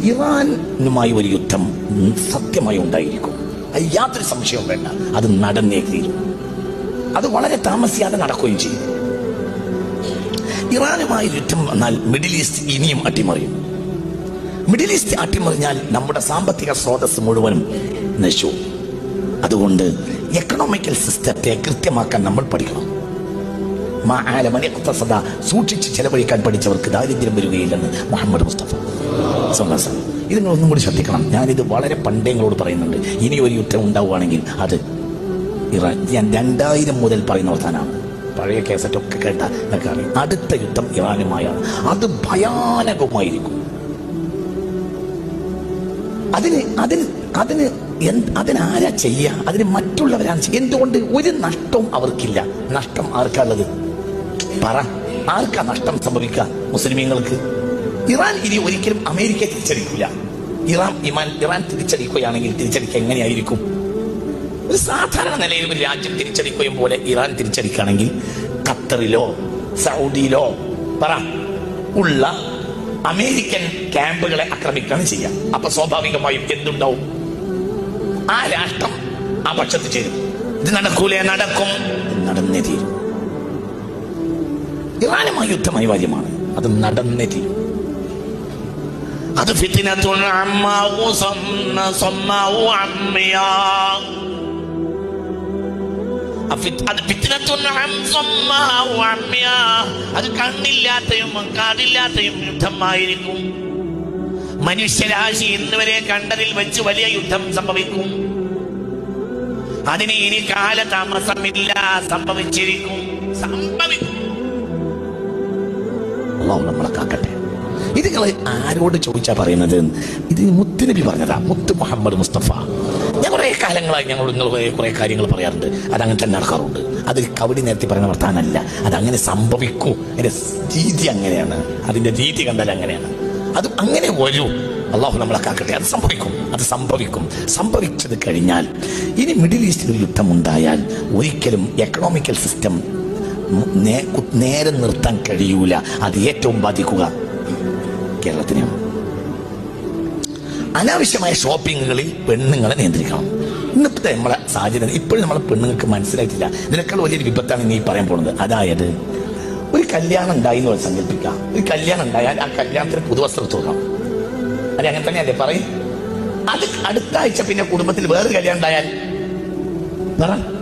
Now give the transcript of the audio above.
ഇറാനുമായി ഒരു യുദ്ധം സത്യമായി ഉണ്ടായിരിക്കും. അത് യാതൊരു സംശയവും വേണ്ട. അത് നടന്നേ തീരും. അത് വളരെ താമസിയാതെ നടക്കുകയും ചെയ്യും. ഇറാനുമായി യുദ്ധം വന്നാൽ മിഡിൽ ഈസ്റ്റ് ഇനിയും അട്ടിമറിയും. മിഡിൽ ഈസ്റ്റ് അട്ടിമറിഞ്ഞാൽ നമ്മുടെ സാമ്പത്തിക സ്രോതസ് മുഴുവനും നശിച്ചു. അതുകൊണ്ട് എക്കണോമിക്കൽ സിസ്റ്റത്തെ കൃത്യമാക്കാൻ നമ്മൾ പഠിക്കണം. സൂക്ഷിച്ച് ചെലവഴിക്കാൻ പഠിച്ചവർക്ക് ദാരിദ്ര്യം വരികയില്ലെന്ന് മുഹമ്മദ് മുസ്തഫ സ്വല്ലല്ലാഹു. ഇത് നിങ്ങളൊന്നും കൂടി ശ്രദ്ധിക്കണം. ഞാനിത് വളരെ പണ്ടേ നിങ്ങളോട് പറയുന്നുണ്ട്. ഇനി ഒരു യുദ്ധം ഉണ്ടാവുകയാണെങ്കിൽ അത് ഇറാൻ. ഞാൻ 2000 മുതൽ പറയുന്ന വർത്താനാണ്. പഴയ കേസറ്റൊക്കെ കേട്ടാൽ നിങ്ങൾക്കറിയാം. അടുത്ത യുദ്ധം ഇറാനുമായാണ്. അത് ഭയാനകമായിരിക്കും. അതിനാരാ ചെയ്യുക? അതിന് മറ്റുള്ളവരാണ് ചെയ്യുക. എന്തുകൊണ്ട്? ഒരു നഷ്ടവും അവർക്കില്ല. നഷ്ടം ആർക്കാണുള്ളത്? പറ, ആർക്കാ നഷ്ടം സംഭവിക്കുക? മുസ്ലിമീങ്ങൾക്ക്. ഇറാൻ ഇനി ഒരിക്കലും അമേരിക്കയെ തിരിച്ചടിക്കില്ല. ഇറാൻ തിരിച്ചടിക്കുകയാണെങ്കിൽ തിരിച്ചടിക്കുക എങ്ങനെയായിരിക്കും? ഒരു സാധാരണ നിലയിൽ ഒരു രാജ്യം തിരിച്ചടിക്കുകയും പോലെ ഇറാൻ തിരിച്ചടിക്കുകയാണെങ്കിൽ ഖത്തറിലോ സൗദിയിലോ പറ ഉള്ള അമേരിക്കൻ ക്യാമ്പുകളെ ആക്രമിക്കുകയാണ് ചെയ്യുക. അപ്പൊ സ്വാഭാവികമായും എന്തുണ്ടാവും? ആ രാഷ്ട്രം ആ പക്ഷത്ത് ചേരും. ഇത് നടക്കൂലേ? നടക്കും. നടന്നേ തീരും. ഇറാനുമായി യുദ്ധം അനിവാര്യമാണ്. അത് നടന്നേ തീരും. അത് ഫിത്നത്തുൻ അമ്മാഉ സമ്മാഉ അമ്മിയാ. അത് കണ്ണില്ലാത്തയും കാതില്ലാത്തയും യുദ്ധമായിരിക്കും. മനുഷ്യരാശി ഇന്നുവരെ കണ്ടതിൽ വെച്ച് വലിയ യുദ്ധം സംഭവിക്കും. അതിന് ഇനി കാലതാമസമില്ല. സംഭവിച്ചിരിക്കും. നമ്മളെ കാക്കട്ടെ. ഇത് നിങ്ങൾ ആരോട് ചോദിച്ചാ പറയുന്നത്? ഇത് മുത്തുനബി പറഞ്ഞതാ. മുത്ത് മുഹമ്മദ് മുസ്തഫ. ഞാൻ കുറെ കാലങ്ങളായി നിങ്ങൾ കുറെ കാര്യങ്ങൾ പറയാറുണ്ട്. അതങ്ങനെ തന്നെ നടക്കാറുണ്ട്. അത് കവടി നേരത്തെ പറയുന്ന വർത്താനല്ല. അതങ്ങനെ സംഭവിക്കൂ. അതിന്റെ രീതി അങ്ങനെയാണ്. അതിന്റെ രീതി കണ്ടാൽ അങ്ങനെയാണ്. അത് അങ്ങനെ വരൂ. അള്ളാഹു നമ്മളെ കാക്കട്ടെ. അത് സംഭവിക്കും. അത് സംഭവിക്കും. സംഭവിച്ചത് കഴിഞ്ഞാൽ ഇനി മിഡിൽ ഈസ്റ്റിൽ ഒരു യുദ്ധം ഉണ്ടായാൽ ഒരിക്കലും എക്കണോമിക്കൽ സിസ്റ്റം നേരെ നിർത്താൻ കഴിയൂല. അത് ഏറ്റവും ബാധിക്കുക കേരളത്തിനെയാണ്. അനാവശ്യമായ ഷോപ്പിങ്ങുകളിൽ പെണ്ണുങ്ങളെ നിയന്ത്രിക്കണം. ഇന്നത്തെ നമ്മളെ സാഹചര്യം ഇപ്പോഴും നമ്മളെ പെണ്ണുങ്ങൾക്ക് മനസ്സിലായിട്ടില്ല. ഇതിനേക്കാൾ വലിയൊരു വിപത്താണ് നീ പറയാൻ പോകുന്നത്. അതായത് ഒരു കല്യാണം ഉണ്ടായി എന്ന് സങ്കല്പിക്കാം. ഒരു കല്യാണം ഉണ്ടായാൽ ആ കല്യാണത്തിന് പുതുവസ്ത്രം തോന്നാം. അത് അങ്ങനെ തന്നെയല്ലേ പറയും? അത് അടുത്ത ആഴ്ച പിന്നെ കുടുംബത്തിൽ വേറൊരു കല്യാണം ഉണ്ടായാൽ പറ